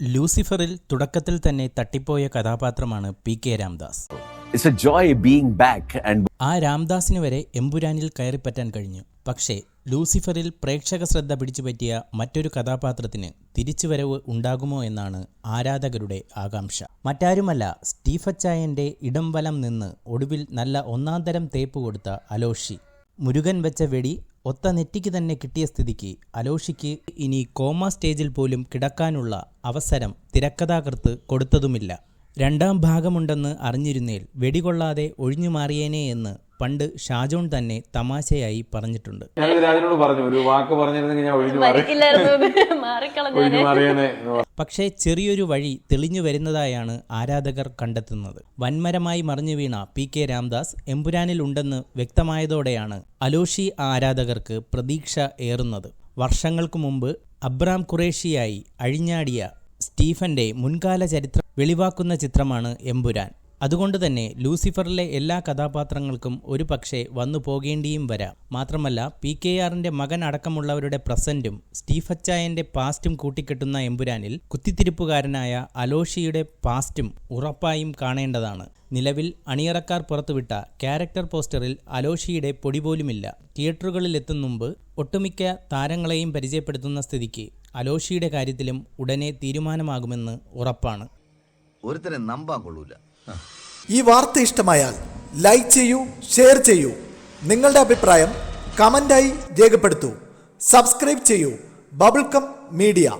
ലൂസിഫറിൽ തുടക്കത്തിൽ തന്നെ തട്ടിപ്പോയ കഥാപാത്രമാണ് പി.കെ. രാംദാസ്. ആ രാംദാസിന് വരെ എമ്പുരാനിൽ കയറിപ്പറ്റാൻ കഴിഞ്ഞു. പക്ഷേ ലൂസിഫറിൽ പ്രേക്ഷക ശ്രദ്ധ പിടിച്ചുപറ്റിയ മറ്റൊരു കഥാപാത്രത്തിന് തിരിച്ചുവരവ് ഉണ്ടാകുമോ എന്നാണ് ആരാധകരുടെ ആകാംക്ഷ. മറ്റാരുമല്ല, സ്റ്റീഫച്ചായൻ്റെ ഇടം വലം നിന്ന് ഒടുവിൽ നല്ല ഒന്നാന്തരം തേപ്പ് കൊടുത്ത അലോഷി. മുരുകൻ വെച്ച വെടി ഒത്ത നെറ്റിക്ക് തന്നെ കിട്ടിയ സ്ഥിതിക്ക് അലോഷിക്ക് ഇനി കോമ സ്റ്റേജിൽ പോലും കിടക്കാനുള്ള അവസരം തിരക്കഥാകൃത്ത് കൊടുത്തതുമില്ല. രണ്ടാം ഭാഗമുണ്ടെന്ന് അറിഞ്ഞിരുന്നേൽ വെടികൊള്ളാതെ ഒഴിഞ്ഞു മാറിയേനെ എന്ന് പണ്ട് ഷാജോൺ തന്നെ തമാശയായി പറഞ്ഞിട്ടുണ്ട്. പക്ഷേ ചെറിയൊരു വഴി തെളിഞ്ഞു വരുന്നതായാണ് ആരാധകർ കണ്ടെത്തുന്നത്. വൻമരമായി മറിഞ്ഞു വീണ പി.കെ. രാംദാസ് എമ്പുരാനിൽ ഉണ്ടെന്ന് വ്യക്തമായതോടെയാണ് അലോഷി ആരാധകർക്ക് പ്രതീക്ഷ ഏറുന്നത്. വർഷങ്ങൾക്ക് മുമ്പ് അബ്രാം ഖുറേഷിയായി അഴിഞ്ഞാടിയ സ്റ്റീഫന്റെ മുൻകാല ചരിത്രം വെളിവാക്കുന്ന ചിത്രമാണ് എമ്പുരാൻ. അതുകൊണ്ടുതന്നെ ലൂസിഫറിലെ എല്ലാ കഥാപാത്രങ്ങൾക്കും ഒരു പക്ഷേ വന്നു പോകേണ്ടിയും വരാം. മാത്രമല്ല, പി.കെ.ആറിന്റെ മകൻ അടക്കമുള്ളവരുടെ പ്രസന്റും സ്റ്റീഫച്ചായന്റെ പാസ്റ്റും കൂട്ടിക്കെട്ടുന്ന എമ്പുരാനിൽ കുത്തിത്തിരിപ്പുകാരനായ അലോഷിയുടെ പാസ്റ്റും ഉറപ്പായും കാണേണ്ടതാണ്. നിലവിൽ അണിയറക്കാർ പുറത്തുവിട്ട ക്യാരക്ടർ പോസ്റ്ററിൽ അലോഷിയുടെ പൊടി പോലുമില്ല. തിയേറ്ററുകളിൽ എത്തും മുമ്പ് ഒട്ടുമിക്ക താരങ്ങളെയും പരിചയപ്പെടുത്തുന്ന സ്ഥിതിക്ക് അലോഷിയുടെ കാര്യത്തിലും ഉടനെ തീരുമാനമാകുമെന്ന് ഉറപ്പാണ്. ഒരുത്തരെ നമ്പാൻ കൊള്ളൂല. ഈ വാർത്ത ഇഷ്ടമായാൽ ലൈക്ക് ചെയ്യൂ, ഷെയർ ചെയ്യൂ. നിങ്ങളുടെ അഭിപ്രായം കമന്റായി രേഖപ്പെടുത്തൂ. സബ്സ്ക്രൈബ് ചെയ്യൂ ബബിൾകം മീഡിയ.